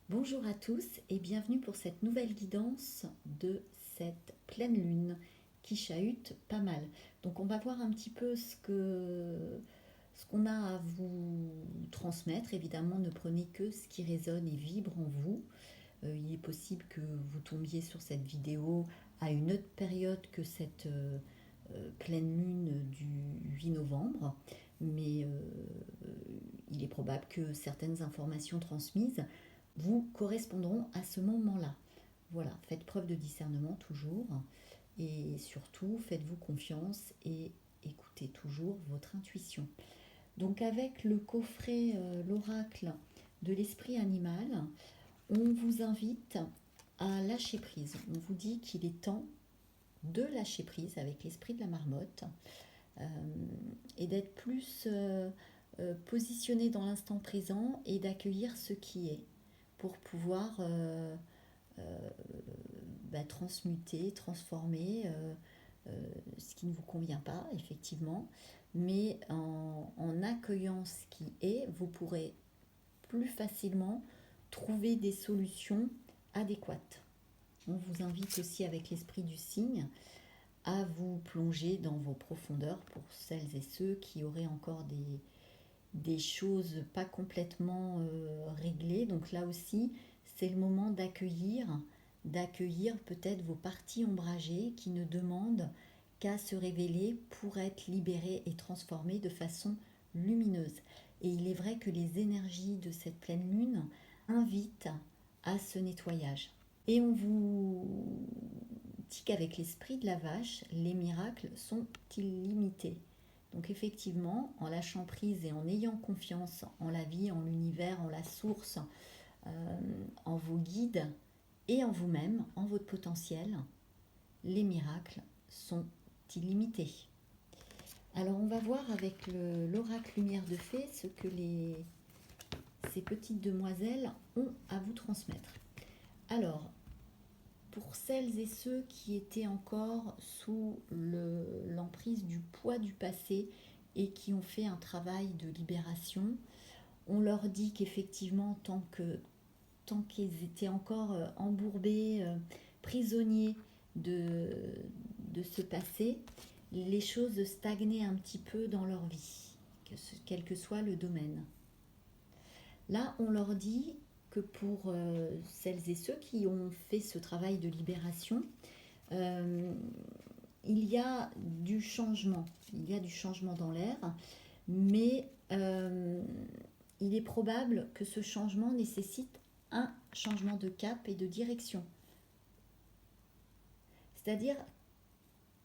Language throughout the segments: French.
Bonjour à tous et bienvenue pour cette nouvelle guidance de cette pleine lune qui chahute pas mal. Donc on va voir un petit peu ce qu'on a à vous transmettre. Évidemment, ne prenez que ce qui résonne et vibre en vous. Il est possible que vous tombiez sur cette vidéo à une autre période que cette pleine lune du 8 novembre, mais il est probable que certaines informations transmises vous correspondront à ce moment-là. Voilà, faites preuve de discernement toujours et surtout faites-vous confiance et écoutez toujours votre intuition. Donc avec le coffret l'oracle de l'esprit animal, on vous invite à lâcher prise. On vous dit qu'il est temps de lâcher prise avec l'esprit de la marmotte euh, et d'être plus positionné dans l'instant présent et d'accueillir ce qui est pour pouvoir transmuter, transformer ce qui ne vous convient pas, effectivement. Mais en accueillant ce qui est, vous pourrez plus facilement trouver des solutions adéquates. On vous invite aussi avec l'esprit du signe à vous plonger dans vos profondeurs pour celles et ceux qui auraient encore des choses pas complètement réglées. Donc là aussi, c'est le moment d'accueillir peut-être vos parties ombragées qui ne demandent qu'à se révéler pour être libérées et transformées de façon lumineuse. Et il est vrai que les énergies de cette pleine lune invitent à ce nettoyage. Et on vous dit qu'avec l'esprit de la vache, les miracles sont illimités. Donc effectivement, en lâchant prise et en ayant confiance en la vie, en l'univers, en la source, en vos guides et en vous-même, en votre potentiel, les miracles sont illimités. Alors on va voir avec l'oracle lumière de fée ce que ces petites demoiselles ont à vous transmettre. Alors, pour celles et ceux qui étaient encore sous l'emprise du poids du passé et qui ont fait un travail de libération, on leur dit qu'effectivement, tant qu'ils étaient encore embourbés, prisonniers de, de ce passé, les choses stagnaient un petit peu dans leur vie, quel que soit le domaine. Là, on leur dit que pour celles et ceux qui ont fait ce travail de libération, euh, il y a du changement. Il y a du changement dans l'air, mais il est probable que ce changement nécessite un changement de cap et de direction. C'est-à-dire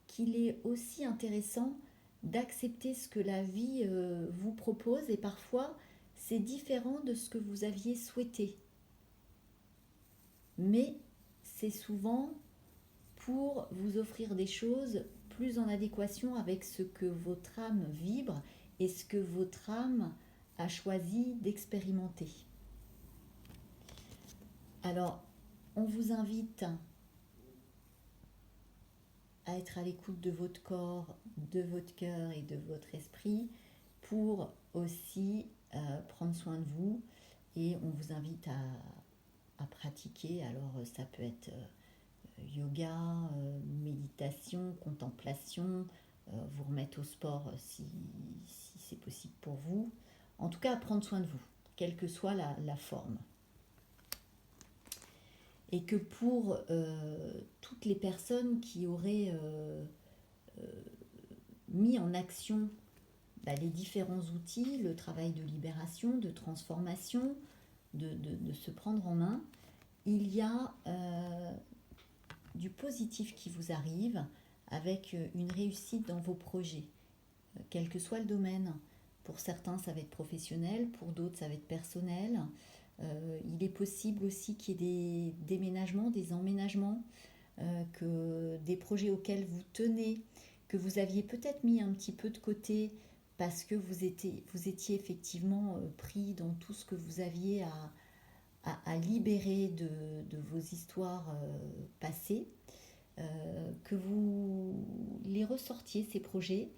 qu'il est aussi intéressant d'accepter ce que la vie vous propose et parfois c'est différent de ce que vous aviez souhaité. Mais c'est souvent pour vous offrir des choses plus en adéquation avec ce que votre âme vibre et ce que votre âme a choisi d'expérimenter. Alors, on vous invite à être à l'écoute de votre corps, de votre cœur et de votre esprit pour aussi prendre soin de vous et on vous invite à pratiquer. Alors ça peut être yoga, méditation, contemplation, vous remettre au sport si c'est possible pour vous. En tout cas, à prendre soin de vous, quelle que soit la forme. Et que pour toutes les personnes qui auraient mis en action les différents outils, le travail de libération, de transformation, de se prendre en main, il y a du positif qui vous arrive avec une réussite dans vos projets, quel que soit le domaine. Pour certains, ça va être professionnel, pour d'autres, ça va être personnel. Il est possible aussi qu'il y ait des déménagements, des emménagements, que des projets auxquels vous tenez, que vous aviez peut-être mis un petit peu de côté parce que vous étiez effectivement pris dans tout ce que vous aviez à libérer de vos histoires passées, que vous les ressortiez, ces projets,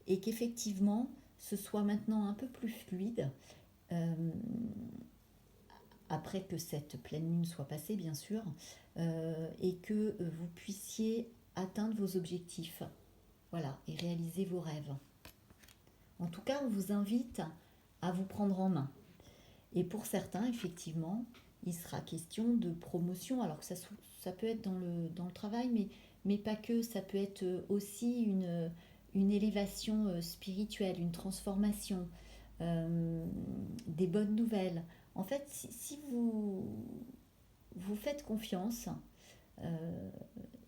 et qu'effectivement, ce soit maintenant un peu plus fluide, après que cette pleine lune soit passée, bien sûr, et que vous puissiez atteindre vos objectifs, voilà, et réaliser vos rêves. En tout cas, on vous invite à vous prendre en main. Et pour certains, effectivement, il sera question de promotion. Alors que ça peut être dans le travail, mais pas que. Ça peut être aussi une élévation spirituelle, une transformation, des bonnes nouvelles. En fait, si vous faites confiance,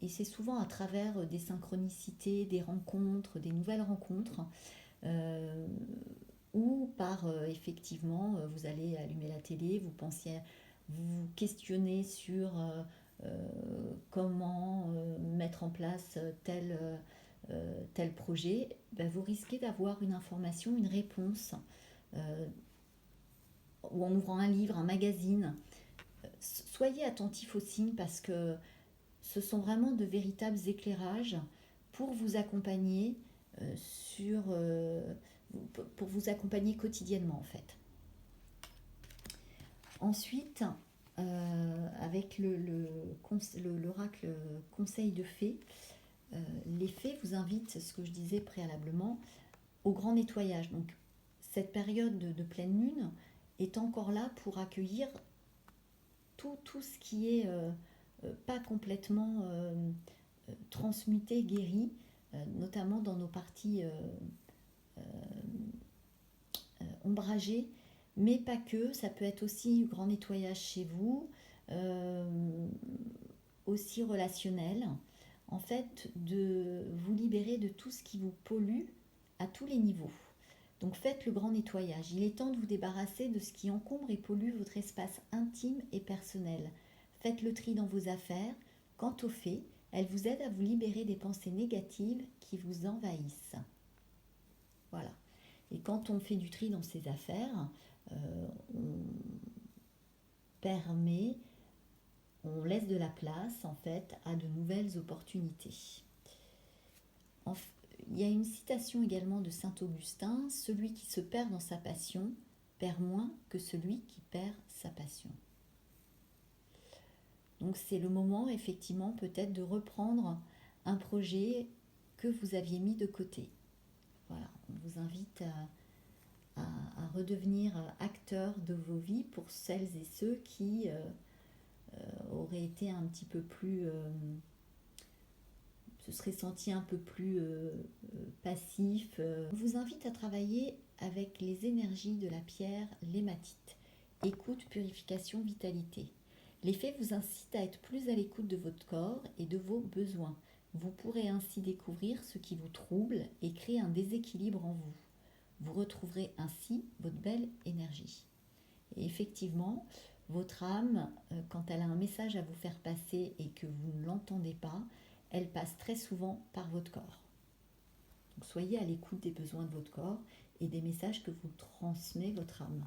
et c'est souvent à travers des synchronicités, des rencontres, des nouvelles rencontres, euh, ou par effectivement, vous allez allumer la télé, vous vous questionnez sur comment mettre en place tel projet, ben, vous risquez d'avoir une information, une réponse, euh, ou en ouvrant un livre, un magazine. Soyez attentifs aux signes parce que ce sont vraiment de véritables éclairages pour vous accompagner sur pour vous accompagner quotidiennement en fait. Ensuite, avec l'oracle conseil de fées, les fées vous invitent, ce que je disais préalablement, au grand nettoyage. Donc cette période de pleine lune est encore là pour accueillir tout ce qui est pas complètement transmuté, guéri, notamment dans nos parties ombragées, mais pas que. Ça peut être aussi grand nettoyage chez vous, euh, aussi relationnel. En fait, de vous libérer de tout ce qui vous pollue à tous les niveaux. Donc faites le grand nettoyage. Il est temps de vous débarrasser de ce qui encombre et pollue votre espace intime et personnel. Faites le tri dans vos affaires. Quant aux fées, elles vous aident à vous libérer des pensées négatives qui vous envahissent. Voilà. Et quand on fait du tri dans ses affaires, on permet, on laisse de la place en fait à de nouvelles opportunités. Il y a une citation également de saint Augustin, celui qui se perd dans sa passion perd moins que celui qui perd sa passion. Donc c'est le moment effectivement peut-être de reprendre un projet que vous aviez mis de côté. Voilà, on vous invite à redevenir acteur de vos vies pour celles et ceux qui auraient été un petit peu plus se seraient sentis un peu plus passifs. On vous invite à travailler avec les énergies de la pierre l'hématite. Écoute, purification, vitalité. Les fées vous incitent à être plus à l'écoute de votre corps et de vos besoins. Vous pourrez ainsi découvrir ce qui vous trouble et créer un déséquilibre en vous. Vous retrouverez ainsi votre belle énergie. Et effectivement, votre âme, quand elle a un message à vous faire passer et que vous ne l'entendez pas, elle passe très souvent par votre corps. Donc soyez à l'écoute des besoins de votre corps et des messages que vous transmet votre âme.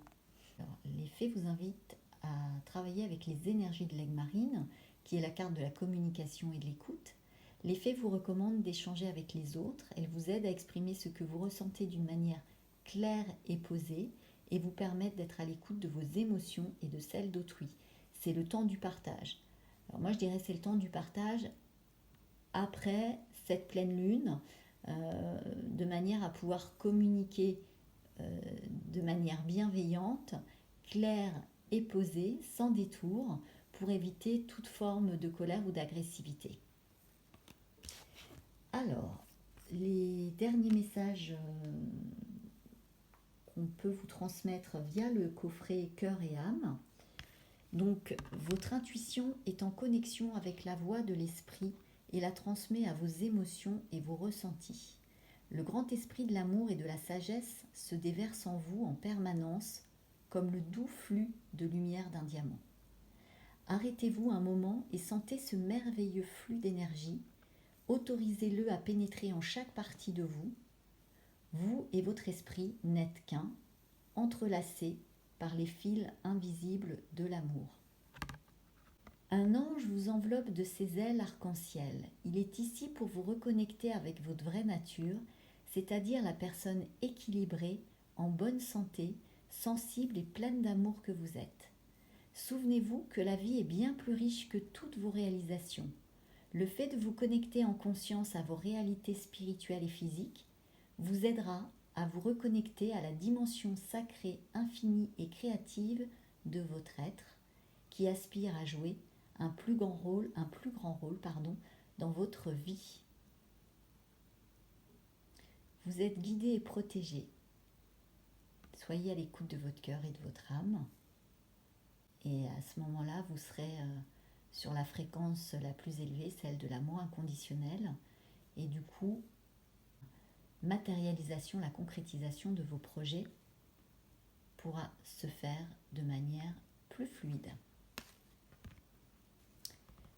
Alors, les fées vous invitent à travailler avec les énergies de l'aigle marine, qui est la carte de la communication et de l'écoute. Les fées vous recommandent d'échanger avec les autres. Elles vous aident à exprimer ce que vous ressentez d'une manière claire et posée et vous permettent d'être à l'écoute de vos émotions et de celles d'autrui. C'est le temps du partage. Alors moi je dirais c'est le temps du partage après cette pleine lune, de manière à pouvoir communiquer de manière bienveillante, claire et posée, sans détour, pour éviter toute forme de colère ou d'agressivité. Alors, les derniers messages qu'on peut vous transmettre via le coffret cœur et âme. Donc, votre intuition est en connexion avec la voix de l'esprit et la transmet à vos émotions et vos ressentis. Le grand esprit de l'amour et de la sagesse se déverse en vous en permanence comme le doux flux de lumière d'un diamant. Arrêtez-vous un moment et sentez ce merveilleux flux d'énergie. Autorisez-le à pénétrer en chaque partie de vous. Vous et votre esprit n'êtes qu'un, entrelacés par les fils invisibles de l'amour. Un ange vous enveloppe de ses ailes arc-en-ciel. Il est ici pour vous reconnecter avec votre vraie nature, c'est-à-dire la personne équilibrée, en bonne santé, sensible et pleine d'amour que vous êtes. Souvenez-vous que la vie est bien plus riche que toutes vos réalisations. Le fait de vous connecter en conscience à vos réalités spirituelles et physiques vous aidera à vous reconnecter à la dimension sacrée, infinie et créative de votre être qui aspire à jouer un plus grand rôle, dans votre vie. Vous êtes guidé et protégé. Soyez à l'écoute de votre cœur et de votre âme. Et à ce moment-là, vous serez sur la fréquence la plus élevée, celle de l'amour inconditionnel. Et du coup, matérialisation, la concrétisation de vos projets pourra se faire de manière plus fluide.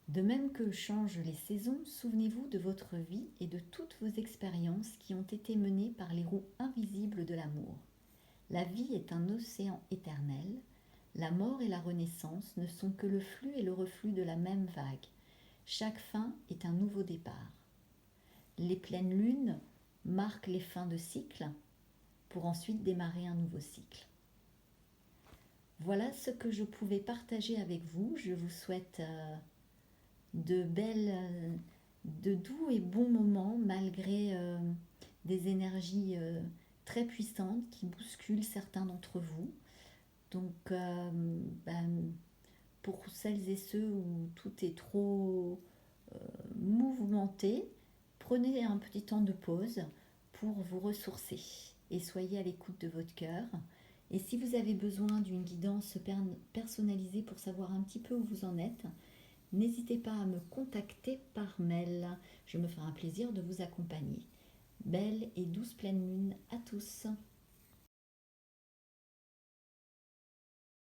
De même que changent les saisons, souvenez-vous de votre vie et de toutes vos expériences qui ont été menées par les roues invisibles de l'amour. La vie est un océan éternel. La mort et la renaissance ne sont que le flux et le reflux de la même vague. Chaque fin est un nouveau départ. Les pleines lunes marquent les fins de cycle pour ensuite démarrer un nouveau cycle. Voilà ce que je pouvais partager avec vous. Je vous souhaite de doux et bons moments malgré des énergies très puissantes qui bousculent certains d'entre vous. Donc, pour celles et ceux où tout est trop mouvementé, prenez un petit temps de pause pour vous ressourcer et soyez à l'écoute de votre cœur. Et si vous avez besoin d'une guidance personnalisée pour savoir un petit peu où vous en êtes, n'hésitez pas à me contacter par mail. Je me ferai un plaisir de vous accompagner. Belle et douce pleine lune à tous.